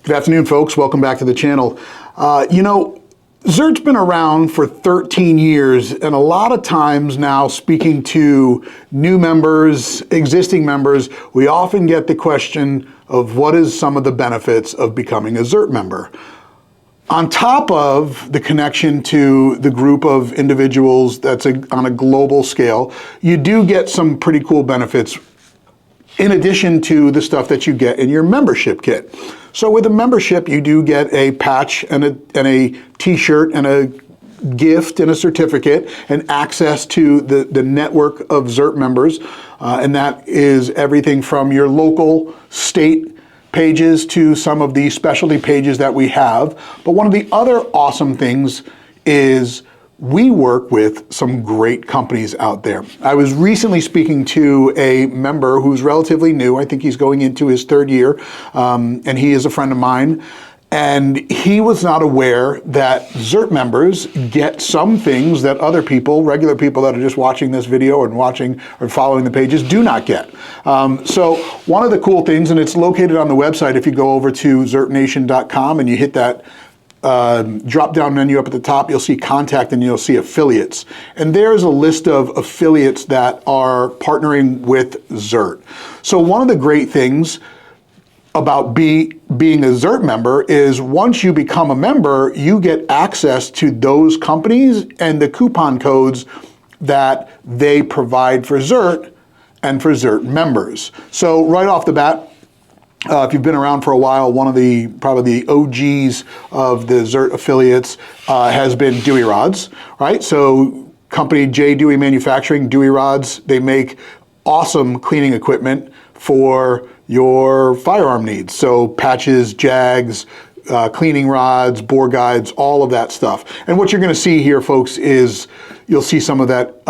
Good afternoon, folks. Welcome back to the channel. ZERT's been around for 13 years, and a lot of times now, speaking to new members, existing members, we often get the question of what is some of the benefits of becoming a ZERT member. On top of the connection to the group of individuals that's on a global scale, you do get some pretty cool benefits in addition to the stuff that you get in your membership kit. So with a membership, you do get a patch and a t-shirt and a gift and a certificate and access to the network of ZERT members. And that is everything from your local, state pages to some of the specialty pages that we have. But one of the other awesome things is we work with some great companies out there. I was recently speaking to a member who's relatively new. I think he's going into his third year, and he is a friend of mine. And he was not aware that ZERT members get some things that other people, regular people that are just watching this video and watching or following the pages, do not get. So one of the cool things, and it's located on the website, if you go over to zertnation.com and you hit that drop-down menu up at the top, you'll see contact and you'll see affiliates. And there's a list of affiliates that are partnering with ZERT. So one of the great things about being a ZERT member is once you become a member, you get access to those companies and the coupon codes that they provide for ZERT and for ZERT members. So right off the bat, if you've been around for a while, one of the probably the OGs of the ZERT affiliates has been Dewey Rods, right? So company J. Dewey Manufacturing, Dewey Rods, they make awesome cleaning equipment for your firearm needs. So patches, jags, cleaning rods, bore guides, all of that stuff. And what you're going to see here, folks, is you'll see some of that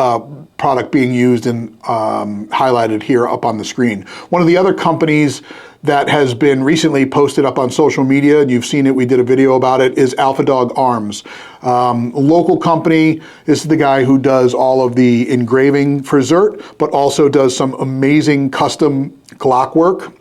product being used and highlighted here up on the screen. One of the other companies that has been recently posted up on social media, and you've seen it, we did a video about it, is Alpha Dog Arms. Local company. This is the guy who does all of the engraving for ZERT, but also does some amazing custom Glock work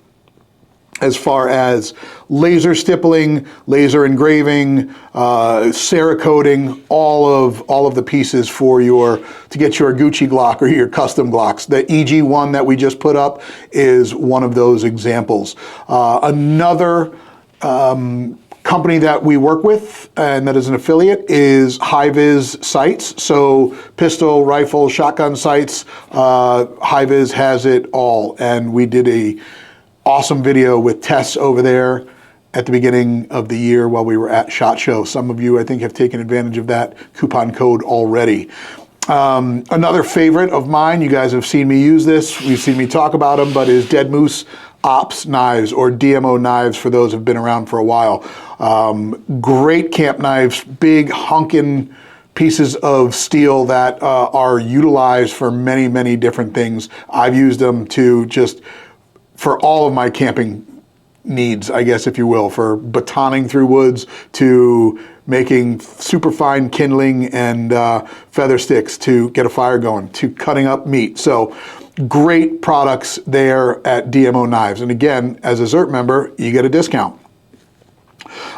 as far as laser stippling, laser engraving, Cerakoting, all of the pieces for to get your Gucci Glock or your custom Glocks. The EG1 that we just put up is one of those examples. Another company that we work with and that is an affiliate is High-Vis Sights. So pistol, rifle, shotgun sights, High-Vis has it all. And we did a awesome video with Tess over there at the beginning of the year while we were at SHOT Show. Some of you, I think, have taken advantage of that coupon code already. Another favorite of mine, you guys have seen me use this, you've seen me talk about them, but is Dead Moose Ops knives, or DMO knives for those who've been around for a while. Great camp knives, big honkin' pieces of steel that are utilized for many, many different things. I've used them for all of my camping needs, I guess, if you will, for batoning through woods to making super fine kindling and feather sticks to get a fire going, to cutting up meat. So great products there at DMO Knives. And again, as a ZERT member, you get a discount.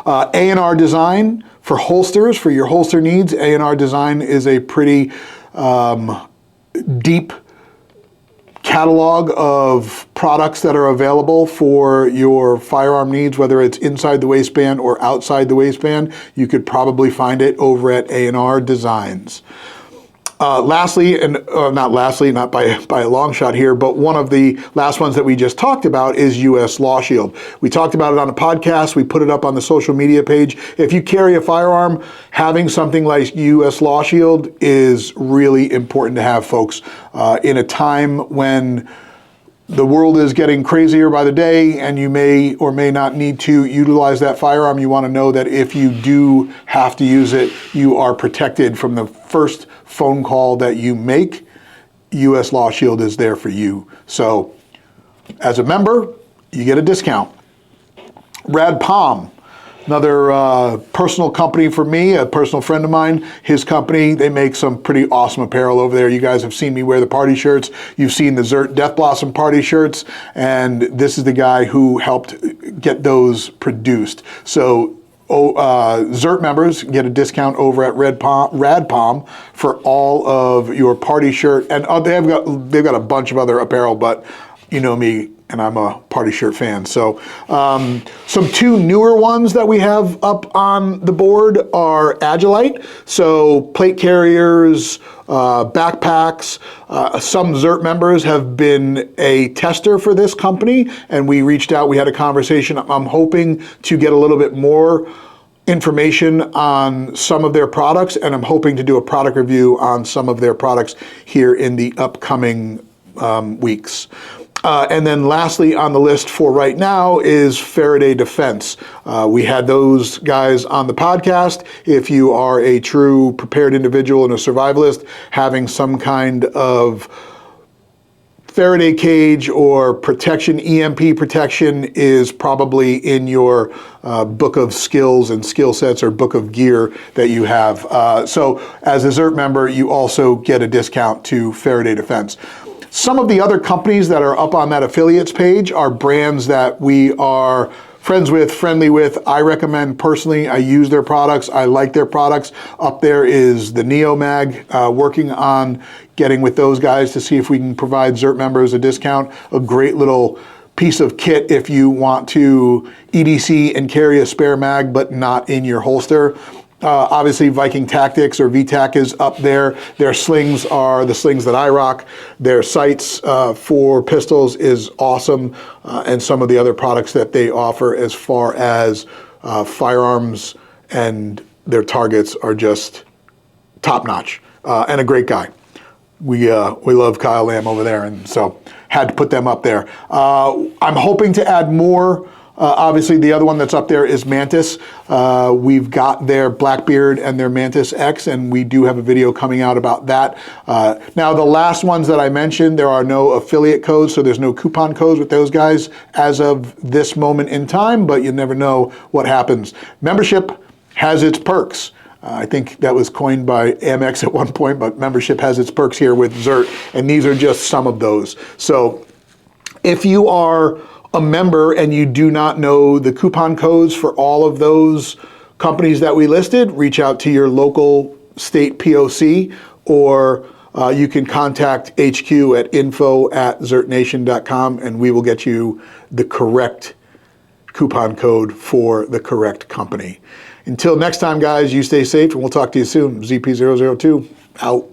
A&R Design for holsters, for your holster needs. A&R Design is a pretty deep catalog of products that are available for your firearm needs, whether it's inside the waistband or outside the waistband. You could probably find it over at A&R Designs. Lastly, and not by a long shot here, but one of the last ones that we just talked about is US Law Shield. We talked about it on a podcast. We put it up on the social media page. If you carry a firearm, having something like US Law Shield is really important to have, folks. In a time when the world is getting crazier by the day and you may or may not need to utilize that firearm, you want to know that if you do have to use it, you are protected from the first phone call that you make. US Law Shield is there for you. So as a member, you get a discount. Rad Palm. Another personal company for me, a personal friend of mine, his company, they make some pretty awesome apparel over there. You guys have seen me wear the party shirts. You've seen the ZERT Death Blossom party shirts, and this is the guy who helped get those produced. So ZERT members get a discount over at Radpalm for all of your party shirt, and they've got a bunch of other apparel, but you know me, and I'm a party shirt fan. So some two newer ones that we have up on the board are Agilite, so plate carriers, backpacks. Some ZERT members have been a tester for this company, and we reached out, we had a conversation. I'm hoping to get a little bit more information on some of their products, and I'm hoping to do a product review on some of their products here in the upcoming weeks. And then lastly on the list for right now is Faraday Defense. We had those guys on the podcast. If you are a true prepared individual and a survivalist, having some kind of Faraday cage or protection, EMP protection, is probably in your book of skills and skill sets or book of gear that you have. So as a ZERT member, you also get a discount to Faraday Defense. Some of the other companies that are up on that affiliates page are brands that we are friends with, friendly with. I recommend personally, I use their products, I like their products. Up there is the Neomag, working on getting with those guys to see if we can provide ZERT members a discount. A great little piece of kit if you want to EDC and carry a spare mag, but not in your holster. Obviously, Viking Tactics or VTAC is up there. Their slings are the slings that I rock. Their sights for pistols is awesome, and some of the other products that they offer as far as firearms and their targets are just top notch, and a great guy. We love Kyle Lamb over there, and so had to put them up there. I'm hoping to add more. Obviously, the other one that's up there is Mantis. We've got their Blackbeard and their Mantis X, and we do have a video coming out about that. Now, the last ones that I mentioned, there are no affiliate codes, so there's no coupon codes with those guys as of this moment in time, but you never know what happens. Membership has its perks. I think that was coined by Amex at one point, but membership has its perks here with ZERT, and these are just some of those. So if you are a member and you do not know the coupon codes for all of those companies that we listed, reach out to your local state POC, or you can contact HQ at info@zertnation.com, and we will get you the correct coupon code for the correct company. Until next time, guys, you stay safe, and we'll talk to you soon. ZP002, out.